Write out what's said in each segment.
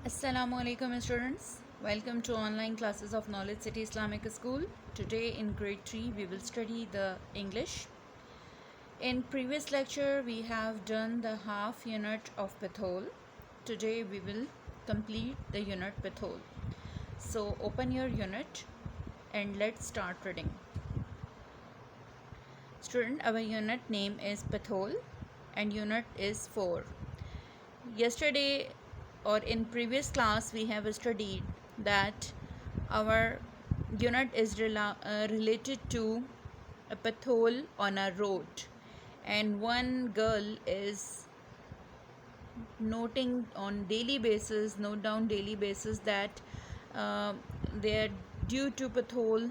Assalamu alaikum students. Welcome to online classes of Knowledge City Islamic School. Today in grade 3 we will study the English. In previous lecture we have done the half unit of Bethol. Today we will complete the unit Bethol. So open your unit and let's start reading. Student, our unit name is Bethol and unit is 4. Yesterday or in previous class we have studied that our unit is related to a pathol on a road, and one girl is note down daily basis that they are due to pathol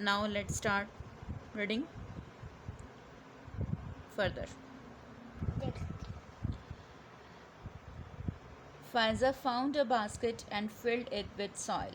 Now let's start reading further. Faiza found a basket and filled it with soil.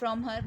From her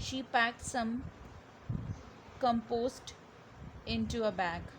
She packed some compost into a bag.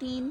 3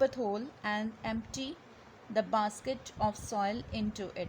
pathol and empty the basket of soil into it.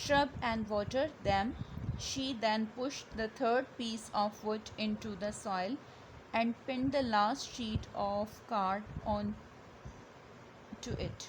shrub and watered them. She then pushed the 3rd piece of wood into the soil and pinned the last sheet of card on to it.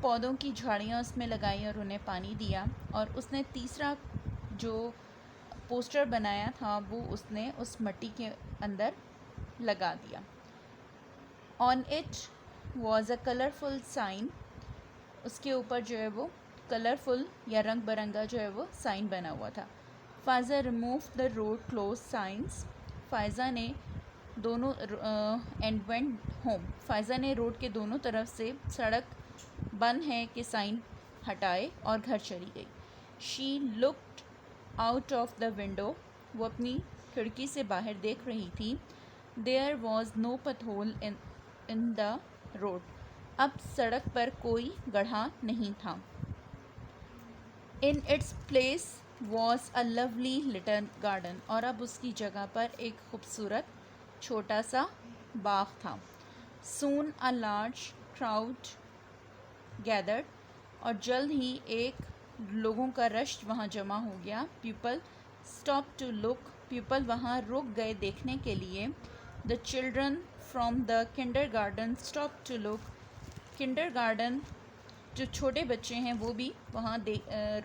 پودوں کی جھاڑیاں اس میں لگائیں اور انہیں پانی دیا. اور اس نے تیسرا جو پوسٹر بنایا تھا وہ اس نے اس مٹی کے اندر لگا دیا. On it was a colourful sign. اس کے اوپر جو ہے وہ کلرفل یا رنگ برنگا جو ہے وہ سائن بنا ہوا تھا. Faiza remove the road close signs. Faiza نے دونوں اینڈ وینٹ ہوم. فائزہ نے روڈ کے دونوں طرف سے سڑک بند ہے کہ سائن ہٹائے اور گھر چلی گئی. She looked out of the window. وہ اپنی کھڑکی سے باہر دیکھ رہی تھی. There was no pothole in the road. اب سڑک پر کوئی گڑھا نہیں تھا. In its place was a lovely little garden. اور اب اس کی جگہ پر ایک خوبصورت چھوٹا سا باغ تھا. سون اے لارج کراؤڈ گیدرڈ. اور جلد ہی ایک لوگوں کا رش وہاں جمع ہو گیا. People stop to look. People وہاں رک گئے دیکھنے کے لیے. The children from the kindergarten stop to look. Kindergarten جو چھوٹے بچے ہیں وہ بھی وہاں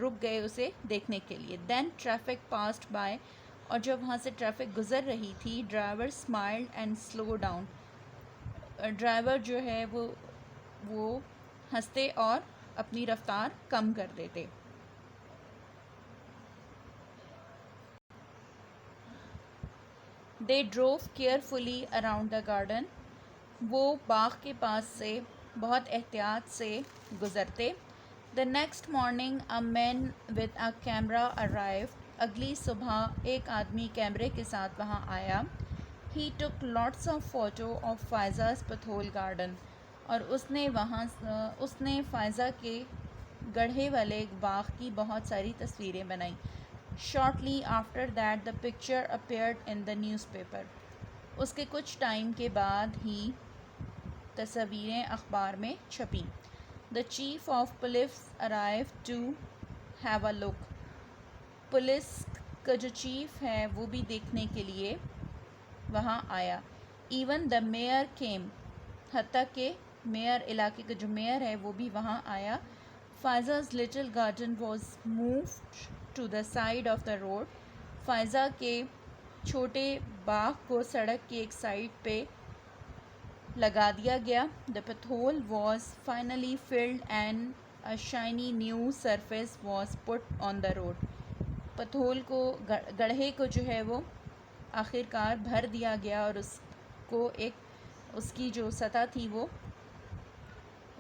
رک گئے اسے دیکھنے کے لیے. دین ٹریفک پاسڈ بائی. اور جب وہاں سے ٹریفک گزر رہی تھی. Driver smiled and slow down. Driver جو ہے وہ ہنستے اور اپنی رفتار کم کر دیتے. They drove carefully around the garden. وہ باغ کے پاس سے بہت احتیاط سے گزرتے. The next morning a man with a camera arrived. اگلی صبح ایک آدمی کیمرے کے ساتھ وہاں آیا. He took lots of photos of Faiza's pothole garden. اور اس نے فائزہ کے گڑھے والے باغ کی بہت ساری تصویریں بنائیں. Shortly after that the picture appeared in the newspaper. اس کے کچھ ٹائم کے بعد ہی تصویریں اخبار میں چھپیں. The chief of police arrived to have a look. Police کا جو چیف ہے وہ بھی دیکھنے کے لیے وہاں آیا. Even the mayor came. حتیٰ کہ میئر علاقے کا جو میئر ہے وہ بھی وہاں آیا. Faiza's little garden was moved to the side of the road. Faiza کے چھوٹے باغ کو سڑک کی ایک سائڈ پہ لگا دیا گیا. The pothole was finally filled and a shiny new surface was put on the road. Pothole کو گڑھے کو جو ہے وہ آخر کار بھر دیا گیا اور اس کو اس کی جو سطح تھی وہ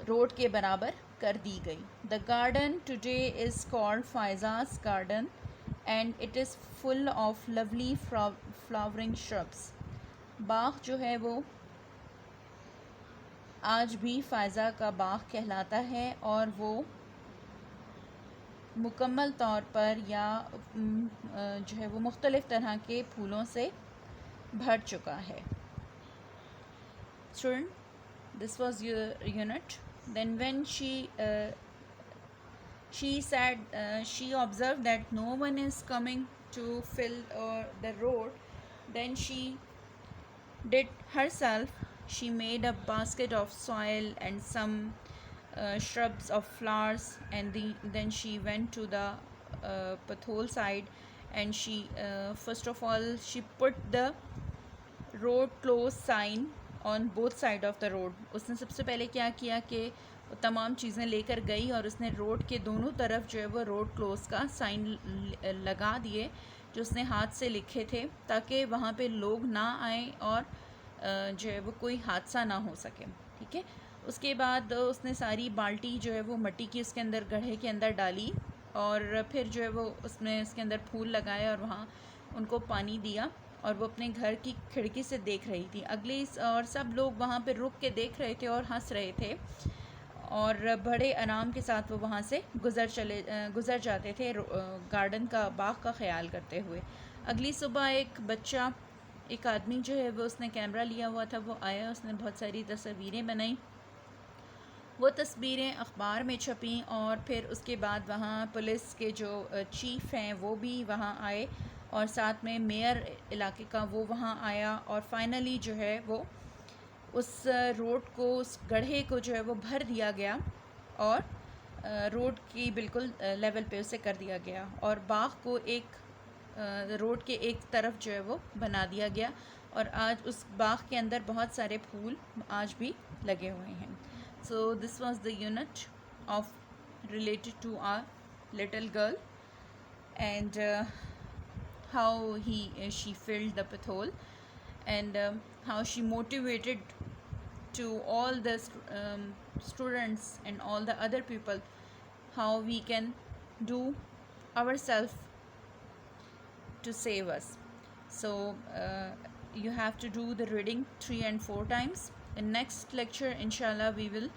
روڈ کے برابر کر دی گئی. The garden today is called Faiza's garden and it is full of lovely flowering shrubs. باغ جو ہے وہ آج بھی فائزہ کا باغ کہلاتا ہے اور وہ مکمل طور پر یا جو ہے وہ مختلف طرح کے پھولوں سے بھر چکا ہے. Student, this was your unit. Then when she said she observed that no one is coming to fill the road, then she did herself. She made a basket of soil and some shrubs of flowers, and then she went to the pathole side, and she first of all she put the road close sign on both side of the road. اس نے سب سے پہلے کیا کیا کہ وہ تمام چیزیں لے کر گئی اور اس نے روڈ کے دونوں طرف جو ہے وہ روڈ کلوز کا سائن لگا دیے جو اس نے ہاتھ سے لکھے تھے تاکہ وہاں پہ لوگ نہ آئیں اور جو ہے وہ کوئی حادثہ نہ ہو سکے. ٹھیک ہے. اس کے بعد اس نے ساری بالٹی جو ہے وہ مٹی کی اس کے اندر گڑھے کے اندر ڈالی اور پھر جو ہے وہ اس نے اس کے اندر پھول لگائے اور وہاں ان کو پانی دیا اور وہ اپنے گھر کی کھڑکی سے دیکھ رہی تھی. اور سب لوگ وہاں پہ رک کے دیکھ رہے تھے اور ہنس رہے تھے اور بڑے آرام کے ساتھ وہ وہاں سے گزر جاتے تھے گارڈن کا باغ کا خیال کرتے ہوئے. اگلی صبح ایک آدمی جو ہے وہ اس نے کیمرہ لیا ہوا تھا وہ آیا. اس نے بہت ساری تصویریں بنائیں. وہ تصویریں اخبار میں چھپیں اور پھر اس کے بعد وہاں پولیس کے جو چیف ہیں وہ بھی وہاں آئے اور ساتھ میں میئر علاقے کا وہ وہاں آیا اور فائنلی جو ہے وہ اس روڈ کو اس گڑھے کو جو ہے وہ بھر دیا گیا اور روڈ کی بالکل لیول پہ اسے کر دیا گیا اور باغ کو ایک روڈ کے ایک طرف جو ہے وہ بنا دیا گیا اور آج اس باغ کے اندر بہت سارے پھول آج بھی لگے ہوئے ہیں. So this was the unit of related to our little girl and how she filled the pathol and how she motivated to all the students and all the other people how we can do ourselves to save us. So you have to do the reading 3 and 4 times. In next lecture inshallah we will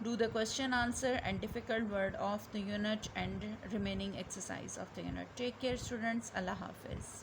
do the question answer and difficult word of the unit and remaining exercise of the unit. Take care students. Allah Hafiz.